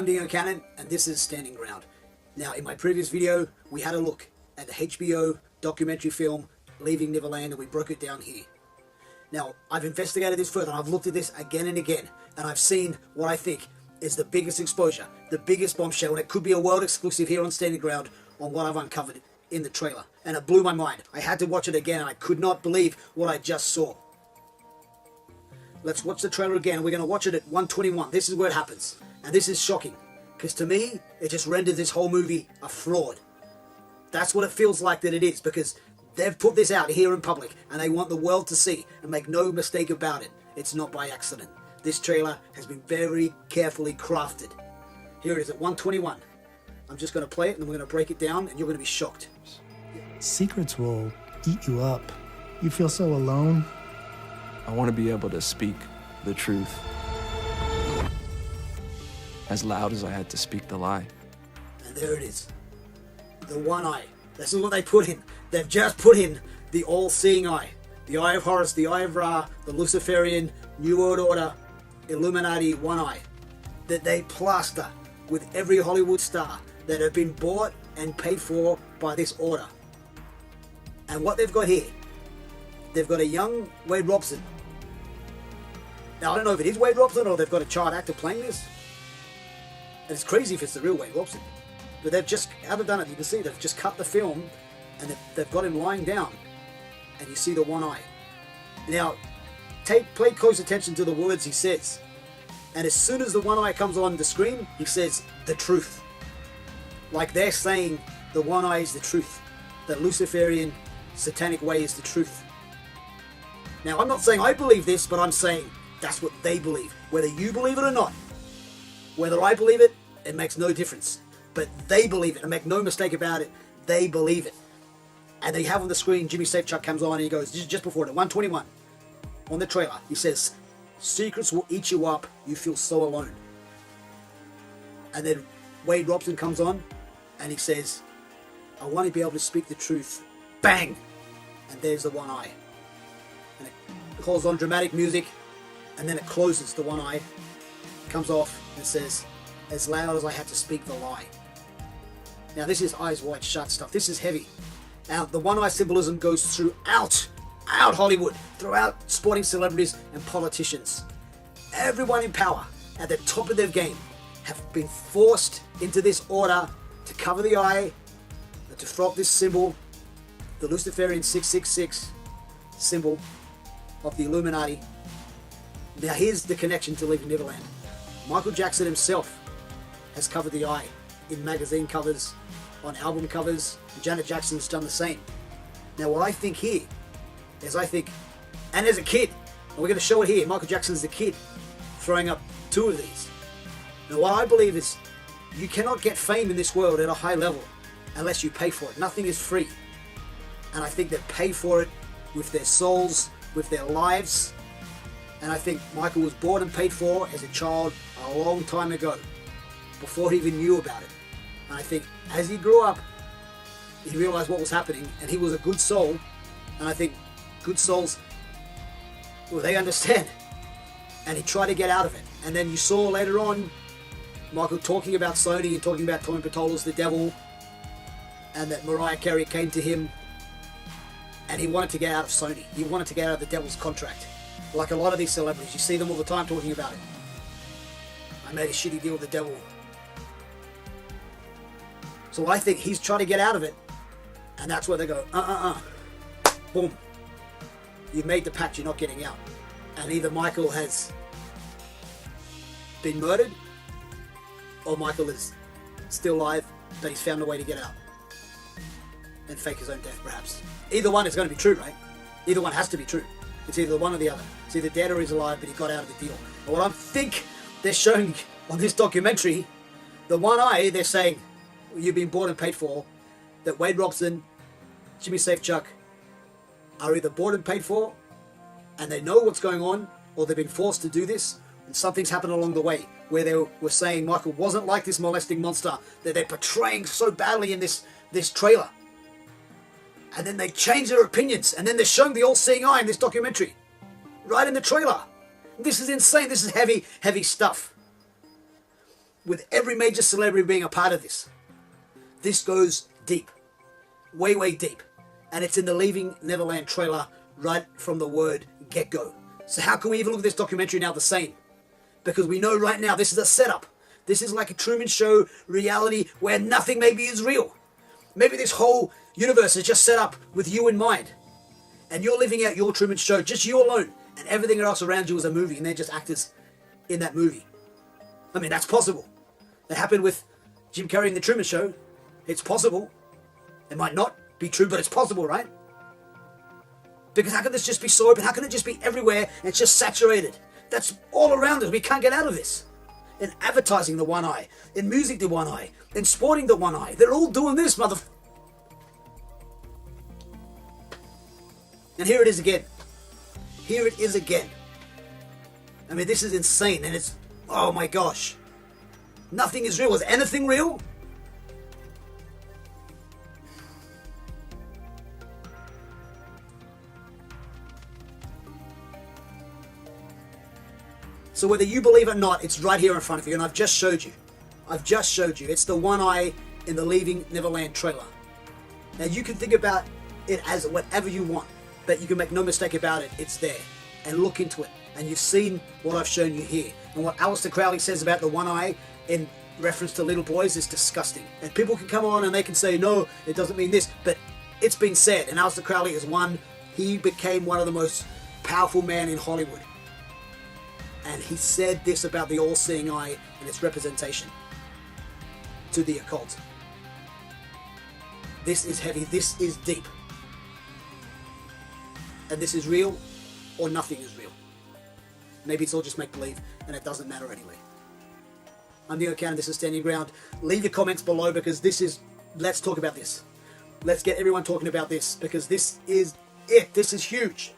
I'm Dingo Cannon, and this is Standing Ground. Now, in my previous video, we had a look at the HBO documentary film, Leaving Neverland, and we broke it down here. Now, I've investigated this further, and I've looked at this again and again, and I've seen what I think is the biggest exposure, the biggest bombshell, and it could be a world exclusive here on Standing Ground on what I've uncovered in the trailer. And it blew my mind. I had to watch it again, and I could not believe what I just saw. Let's watch the trailer again. We're going to watch it at 1:21. This is where it happens. And this is shocking, because to me, it just renders this whole movie a fraud. That's what it feels like that it is, because they've put this out here in public, and they want the world to see, and make no mistake about it. It's not by accident. This trailer has been very carefully crafted. Here it is at 1:21. I'm just going to play it, and we're going to break it down, and you're going to be shocked. Secrets will eat you up. You feel so alone. I want to be able to speak the truth as loud as I had to speak the lie. And there it is. The one eye. This is what they put in. They've just put in the all-seeing eye. The Eye of Horus, the Eye of Ra, the Luciferian, New World Order, Illuminati one eye. That they plaster with every Hollywood star that have been bought and paid for by this order. And what they've got here, they've got a young Wade Robson. Now, I don't know if it is Wade Robson or they've got a child actor playing this. And it's crazy if it's the real Wade Robson. But they've just, how they've done it, you can see they've just cut the film and they've got him lying down. And you see the one eye. Now, pay close attention to the words he says. And as soon as the one eye comes on the screen, he says, the truth. Like they're saying the one eye is the truth. The Luciferian satanic way is the truth. Now, I'm not saying I believe this, but I'm saying that's what they believe. Whether you believe it or not, whether I believe it, it makes no difference. But they believe it, and make no mistake about it, they believe it. And they have on the screen, Jimmy Safechuck comes on and he goes, just before it, at 1:21, on the trailer, he says, secrets will eat you up, you feel so alone. And then Wade Robson comes on and he says, I want to be able to speak the truth. Bang! And there's the one eye. And it calls on dramatic music, and then it closes, the one eye comes off and says, as loud as I had to speak the lie. Now this is eyes wide shut stuff. This is heavy. Now the one eye symbolism goes throughout Hollywood, throughout sporting celebrities and politicians. Everyone in power, at the top of their game, have been forced into this order to cover the eye, to throw up this symbol, the Luciferian 666 symbol of the Illuminati. Now here's the connection to Leaving Neverland. Michael Jackson himself has covered the eye in magazine covers, on album covers. Janet Jackson's done the same. Now what I think here is and as a kid, and we're going to show it here, Michael Jackson's the kid throwing up two of these. Now what I believe is you cannot get fame in this world at a high level unless you pay for it. Nothing is free. And I think they pay for it with their souls, with their lives. And I think Michael was bought and paid for as a child a long time ago, before he even knew about it. And I think as he grew up, he realized what was happening, and he was a good soul. And I think good souls, well, they understand. And he tried to get out of it. And then you saw later on Michael talking about Sony and talking about Tommy Patola's The Devil, and that Mariah Carey came to him and he wanted to get out of Sony. He wanted to get out of the Devil's contract. Like a lot of these celebrities, you see them all the time talking about it. I made a shitty deal with the devil. So I think he's trying to get out of it, and that's where they go, boom. You've made the pact, you're not getting out. And either Michael has been murdered, or Michael is still alive, but he's found a way to get out. And fake his own death, perhaps. Either one is going to be true, right? Either one has to be true. It's either one or the other. It's either dead or he's alive, but he got out of the deal. And what I think they're showing on this documentary, the one eye, they're saying, you've been bought and paid for, that Wade Robson, Jimmy Safechuck are either bought and paid for, and they know what's going on, or they've been forced to do this, and something's happened along the way, where they were saying Michael wasn't like this molesting monster that they're portraying so badly in this trailer. And then they change their opinions, and then they're showing the all-seeing eye in this documentary. Right in the trailer. This is insane. This is heavy, heavy stuff. with every major celebrity being a part of this. This goes deep. Way, way deep. And it's in the Leaving Neverland trailer right from the word get-go. So how can we even look at this documentary now the same? Because we know right now this is a setup. This is like a Truman Show reality where nothing maybe is real. Maybe this whole universe is just set up with you in mind. And you're living out your Truman Show, just you alone. And everything else around you is a movie and they're just actors in that movie. I mean, that's possible. That happened with Jim Carrey in The Truman Show. It's possible. It might not be true, but it's possible, right? Because how can this just be so open? How can it just be everywhere and it's just saturated? That's all around us. We can't get out of this. In advertising, the one eye. In music, the one eye. In sporting, the one eye. They're all doing this, And here it is again. Here it is again. I mean, this is insane. And it's, oh my gosh. Nothing is real. Is anything real? So whether you believe it or not, it's right here in front of you, and I've just showed you. I've just showed you. It's the one eye in the Leaving Neverland trailer. Now you can think about it as whatever you want, but you can make no mistake about it, it's there. And look into it. And you've seen what I've shown you here. And what Aleister Crowley says about the one eye in reference to little boys is disgusting. And people can come on and they can say, no, it doesn't mean this, but it's been said. And Aleister Crowley is he became one of the most powerful men in Hollywood. And he said this about the all-seeing eye and its representation to the occult. This is heavy, this is deep. And this is real, or nothing is real. Maybe it's all just make-believe, and it doesn't matter anyway. I'm Dingo County, this is Standing Ground. Leave your comments below, because let's talk about this. Let's get everyone talking about this, because this is it. This is huge.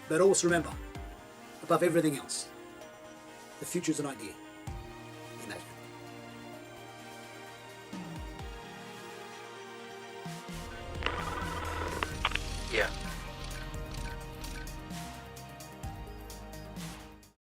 But always remember, above everything else, the future is an idea.